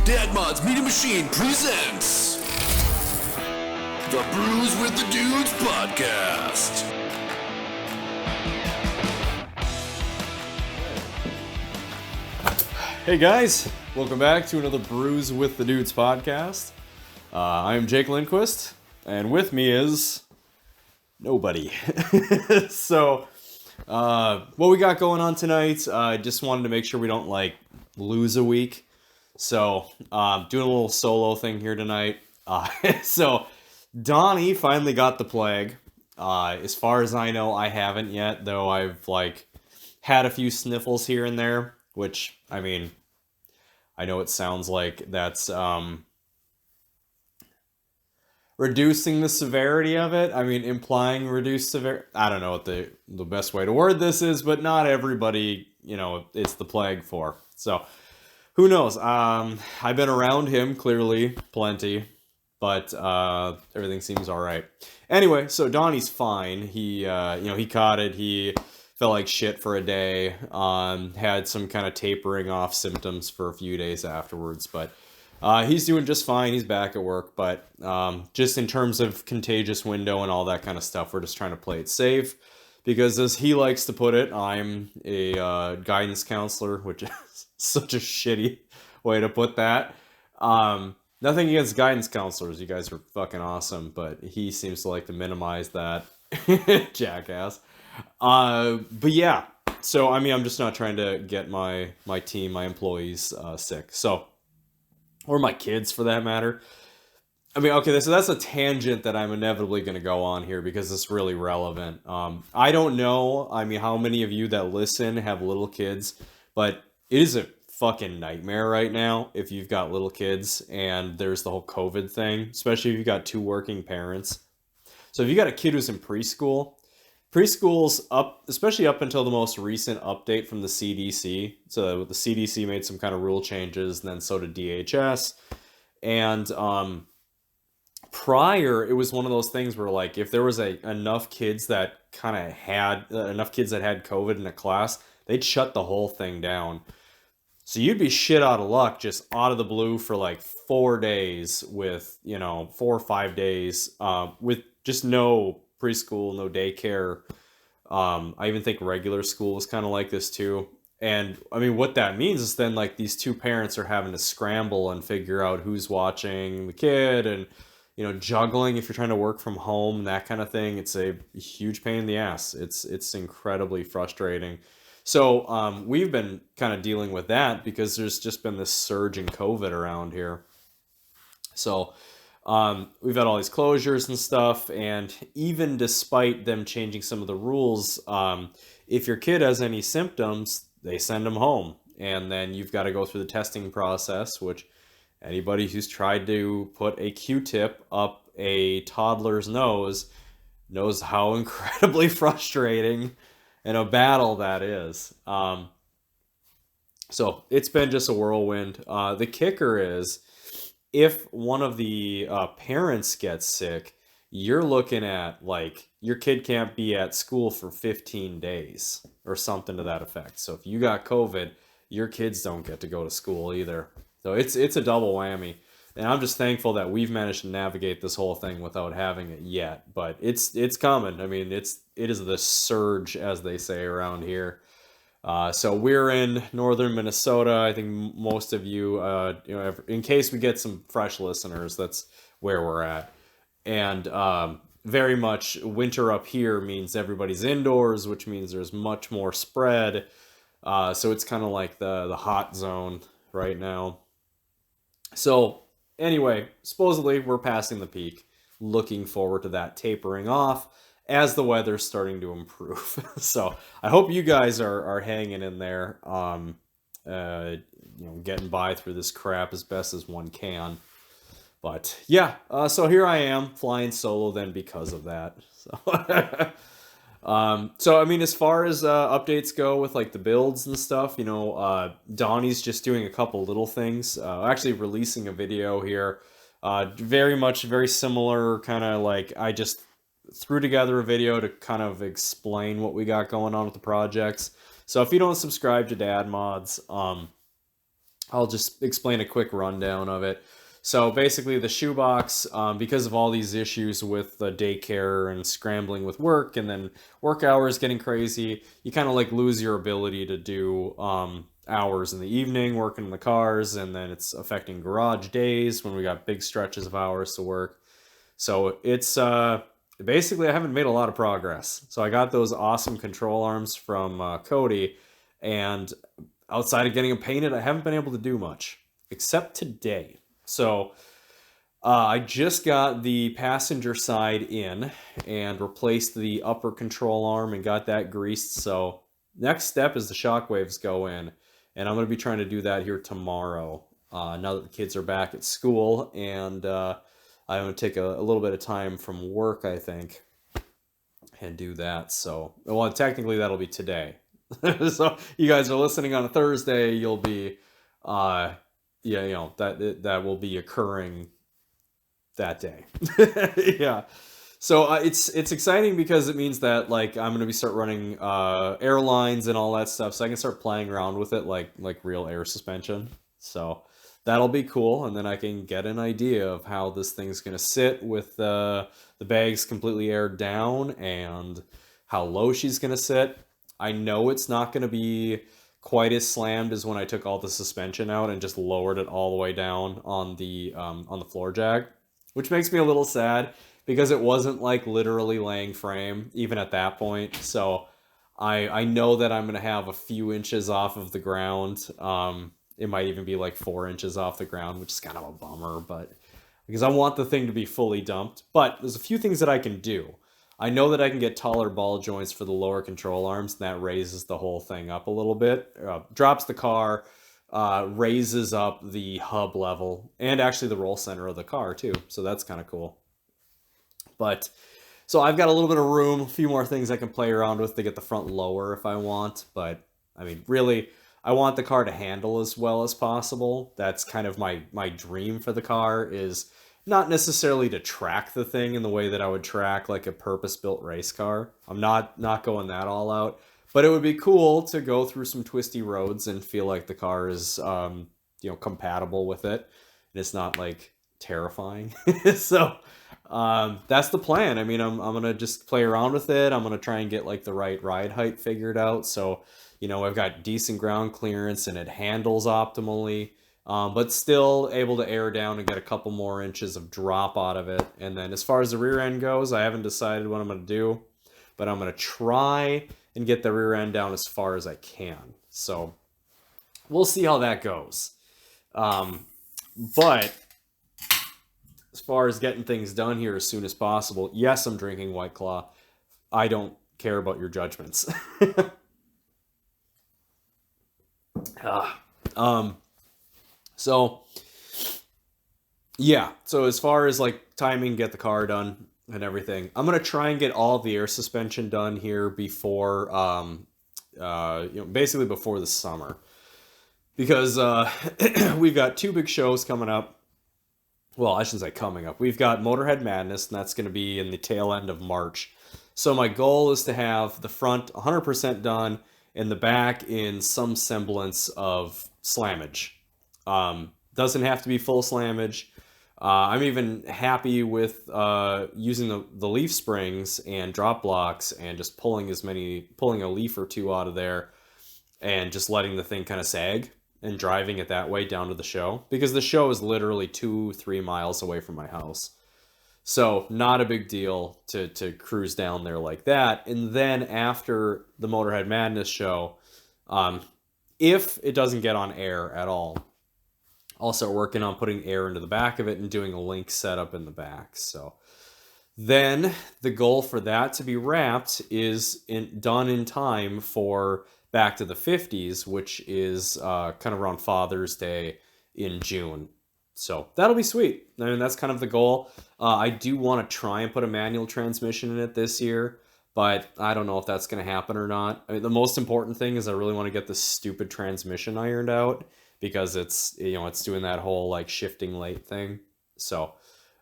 Dad Mod's Media Machine presents the Brews with the Dudes podcast. Hey guys, welcome back to another Brews with the Dudes podcast. I'm Jake Lindquist, and with me is nobody. So, what we got going on tonight, I just wanted to make sure we don't, lose a week. So, doing a little solo thing here tonight. So, Donnie finally got the plague. As far as I know, I haven't yet, though I've, had a few sniffles here and there, which, I mean, I know it sounds like that's, reducing the severity of it. I mean, implying reduced severity. I don't know what the best way to word this is, but not everybody, it's the plague for. So, who knows? I've been around him, clearly, plenty, but everything seems all right. Anyway, so Donnie's fine. He caught it. He felt like shit for a day. Had some kind of tapering off symptoms for a few days afterwards, but he's doing just fine. He's back at work, but just in terms of contagious window and all that kind of stuff, we're just trying to play it safe. Because as he likes to put it, I'm a guidance counselor, which is such a shitty way to put that. Nothing against guidance counselors. You guys are fucking awesome, but he seems to like to minimize that. Jackass. But yeah, so I mean, I'm just not trying to get my team, my employees sick. So, or my kids for that matter. I mean, okay, so that's a tangent that I'm inevitably going to go on here because it's really relevant. I don't know, I mean, how many of you that listen have little kids, but it is a fucking nightmare right now if you've got little kids and there's the whole COVID thing, especially if you've got two working parents. So if you got a kid who's in preschool's up, especially up until the most recent update from the CDC. So the CDC made some kind of rule changes, and then so did DHS. And prior, it was one of those things where, if there was enough kids that had COVID in a class, they'd shut the whole thing down. So you'd be shit out of luck just out of the blue for 4 days with, 4 or 5 days with just no preschool, no daycare. I even think regular school was kind of like this too. And I mean, what that means is then these two parents are having to scramble and figure out who's watching the kid and, juggling if you're trying to work from home and that kind of thing. It's a huge pain in the ass. It's incredibly frustrating. So we've been kind of dealing with that because there's just been this surge in COVID around here. So we've had all these closures and stuff, and even despite them changing some of the rules, if your kid has any symptoms, they send them home. And then you've got to go through the testing process, which anybody who's tried to put a Q-tip up a toddler's nose knows how incredibly frustrating and a battle that is. So it's been just a whirlwind. The kicker is, if one of the parents gets sick, you're looking at your kid can't be at school for 15 days or something to that effect. So if you got COVID, your kids don't get to go to school either. So it's a double whammy. And I'm just thankful that we've managed to navigate this whole thing without having it yet. But it's coming. I mean, it is the surge, as they say around here. So we're in northern Minnesota. I think most of you, in case we get some fresh listeners, that's where we're at. And very much winter up here means everybody's indoors, which means there's much more spread. So it's kind of like the hot zone right now. So anyway, supposedly we're passing the peak. Looking forward to that tapering off as the weather's starting to improve. So I hope you guys are hanging in there, getting by through this crap as best as one can. But yeah, so here I am flying solo then because of that. So, so I mean, as far as updates go with the builds and stuff, Donnie's just doing a couple little things. Actually releasing a video here, very similar, kind of I just threw together a video to kind of explain what we got going on with the projects. So if you don't subscribe to Dad Mods, I'll just explain a quick rundown of it. So basically, the shoebox, because of all these issues with the daycare and scrambling with work, and then work hours getting crazy, you kind of like lose your ability to do hours in the evening working in the cars, and then it's affecting garage days when we got big stretches of hours to work. So it's basically I haven't made a lot of progress. So I got those awesome control arms from Cody, and outside of getting them painted, I haven't been able to do much except today. So I just got the passenger side in and replaced the upper control arm and got that greased. So next step is the shockwaves go in, and I'm going to be trying to do that here tomorrow. Now that the kids are back at school, and I'm going to take a little bit of time from work, I think, and do that. So, well, technically that'll be today. So you guys are listening on a Thursday, you'll be, yeah, that will be occurring that day. Yeah. So it's exciting because it means that like I'm gonna be start running airlines and all that stuff, so I can start playing around with it like real air suspension. So that'll be cool, and then I can get an idea of how this thing's gonna sit with the bags completely aired down and how low she's gonna sit. I know it's not gonna be quite as slammed as when I took all the suspension out and just lowered it all the way down on the floor jack, which makes me a little sad because it wasn't like literally laying frame even at that point. So I know that I'm gonna have a few inches off of the ground. It might even be like 4 inches off the ground, which is kind of a bummer, but because I want the thing to be fully dumped. But there's a few things that I can do. I know that I can get taller ball joints for the lower control arms, and that raises the whole thing up a little bit. Drops the car, raises up the hub level, and actually the roll center of the car too. So that's kind of cool. But so I've got a little bit of room, a few more things I can play around with to get the front lower if I want. But I mean, really, I want the car to handle as well as possible. That's kind of my dream for the car, is not necessarily to track the thing in the way that I would track like a purpose-built race car. I'm not going that all out, but it would be cool to go through some twisty roads and feel like the car is compatible with it, and it's not like terrifying. So that's the plan. I mean, I'm gonna just play around with it. I'm gonna try and get like the right ride height figured out. So I've got decent ground clearance and it handles optimally, but still able to air down and get a couple more inches of drop out of it. And then as far as the rear end goes, I haven't decided what I'm going to do, but I'm going to try and get the rear end down as far as I can. So we'll see how that goes. But as far as getting things done here as soon as possible, yes, I'm drinking White Claw. I don't care about your judgments. So yeah, so as far as like timing, get the car done and everything, I'm gonna try and get all of the air suspension done here before basically before the summer, because we've got two big shows coming up. Well, I shouldn't say coming up. We've got Motorhead Madness, and that's going to be in the tail end of March. So my goal is to have the front 100% done and the back in some semblance of slammage. Doesn't have to be full slammage. I'm even happy with using the leaf springs and drop blocks and just pulling a leaf or two out of there and just letting the thing kind of sag and driving it that way down to the show, because the show is literally 2-3 miles away from my house. So not a big deal to cruise down there like that. And then after the Motorhead Madness show, if it doesn't get on air at all, I'll start working on putting air into the back of it and doing a link setup in the back. So then the goal for that to be wrapped is done in time for Back to the 50s, which is kind of around Father's Day in June. So that'll be sweet. I mean, that's kind of the goal. I do want to try and put a manual transmission in it this year, but I don't know if that's going to happen or not. I mean, the most important thing is I really want to get this stupid transmission ironed out, because it's doing that whole like shifting late thing. So,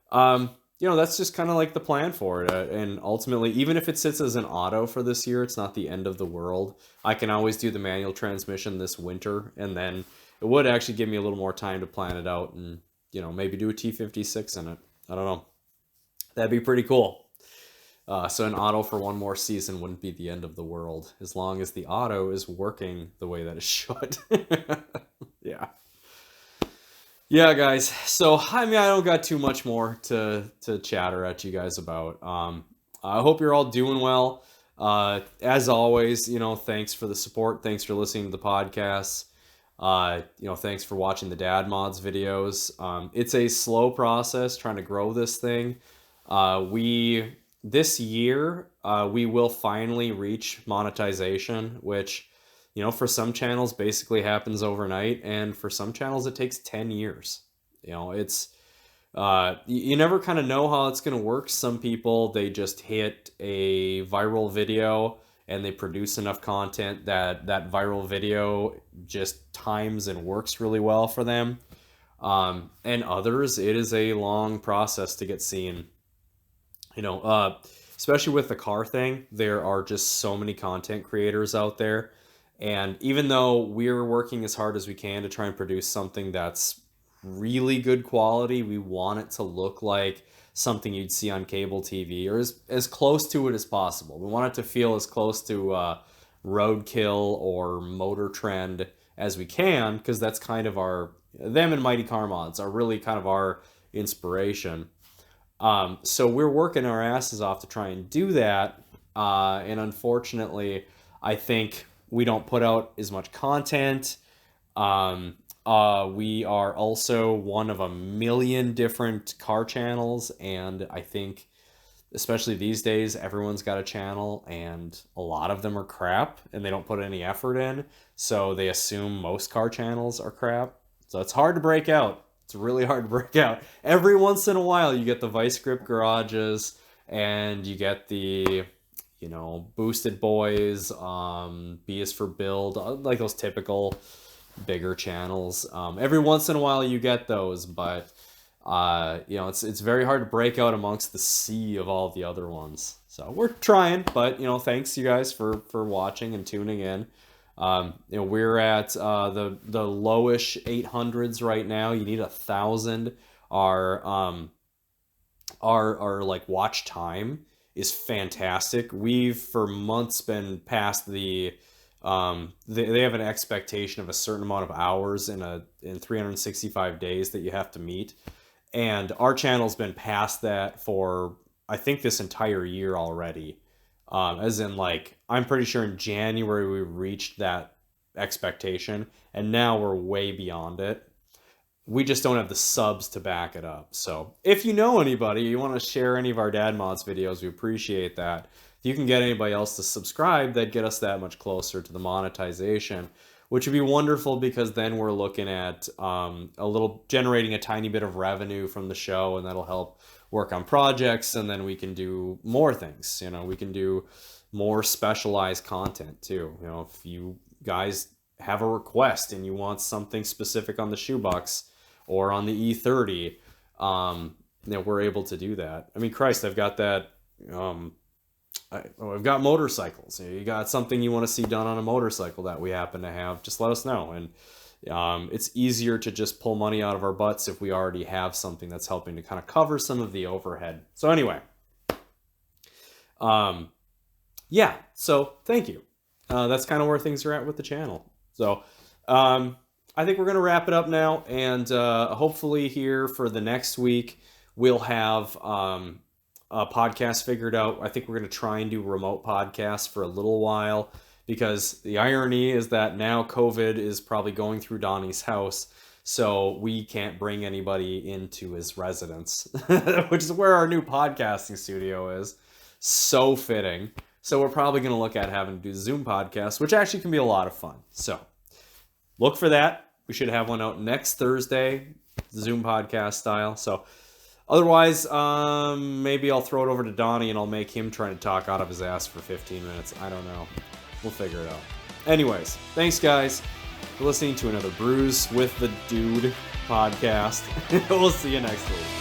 that's just kind of like the plan for it. And ultimately, even if it sits as an auto for this year, it's not the end of the world. I can always do the manual transmission this winter, and then it would actually give me a little more time to plan it out and, maybe do a T56 in it. I don't know. That'd be pretty cool. So an auto for one more season wouldn't be the end of the world, as long as the auto is working the way that it should. Yeah. Yeah, guys. So, I don't got too much more to chatter at you guys about. I hope you're all doing well. As always, thanks for the support. Thanks for listening to the podcasts. Thanks for watching the Dad Mods videos. It's a slow process trying to grow this thing. This year, we will finally reach monetization, which, for some channels basically happens overnight, and for some channels it takes 10 years. It's you never kind of know how it's going to work. Some people, they just hit a viral video and they produce enough content that viral video just times and works really well for them. And others, it is a long process to get seen. Especially with the car thing, there are just so many content creators out there. And even though we're working as hard as we can to try and produce something that's really good quality, we want it to look like something you'd see on cable TV, or as close to it as possible. We want it to feel as close to Roadkill or Motor Trend as we can, because that's kind of them and Mighty Car Mods are really kind of our inspiration. So we're working our asses off to try and do that. And unfortunately, I think we don't put out as much content. We are also one of a million different car channels. And I think, especially these days, everyone's got a channel and a lot of them are crap and they don't put any effort in. So they assume most car channels are crap. So it's hard to break out. It's really hard to break out. Every once in a while, you get the Vice Grip Garages, and you get the, Boosted Boys, B is for Build, like those typical bigger channels. Every once in a while, you get those, but it's very hard to break out amongst the sea of all the other ones. So we're trying, but thanks you guys for watching and tuning in. We're at the lowish 800s right now. You need 1,000. Our like watch time is fantastic. We've for months been past the they have an expectation of a certain amount of hours in 365 days that you have to meet, and our channel's been past that for I think this entire year already. As in, like, I'm pretty sure in January we reached that expectation, and now we're way beyond it. We just don't have the subs to back it up. So if you know anybody, you want to share any of our Dad Mods videos, we appreciate that. If you can get anybody else to subscribe, that'd get us that much closer to the monetization, which would be wonderful, because then we're looking at generating a tiny bit of revenue from the show, and that'll help work on projects, and then we can do more things. We can do more specialized content too. If you guys have a request and you want something specific on the shoebox or on the E30, we're able to do that. I mean, Christ, I've got that. I've got motorcycles. You got something you want to see done on a motorcycle that we happen to have, just let us know. And it's easier to just pull money out of our butts if we already have something that's helping to kind of cover some of the overhead. So anyway, yeah, so thank you. That's kind of where things are at with the channel. So I think we're going to wrap it up now, and hopefully here for the next week, we'll have a podcast figured out. I think we're going to try and do remote podcasts for a little while, because the irony is that now COVID is probably going through Donnie's house, so we can't bring anybody into his residence, which is where our new podcasting studio is. So fitting. So we're probably going to look at having to do Zoom podcasts, which actually can be a lot of fun. So look for that. We should have one out next Thursday, Zoom podcast style. So otherwise, maybe I'll throw it over to Donnie and I'll make him try to talk out of his ass for 15 minutes. I don't know. We'll figure it out. Anyways, thanks guys for listening to another Brews with the Dude podcast. We'll see you next week.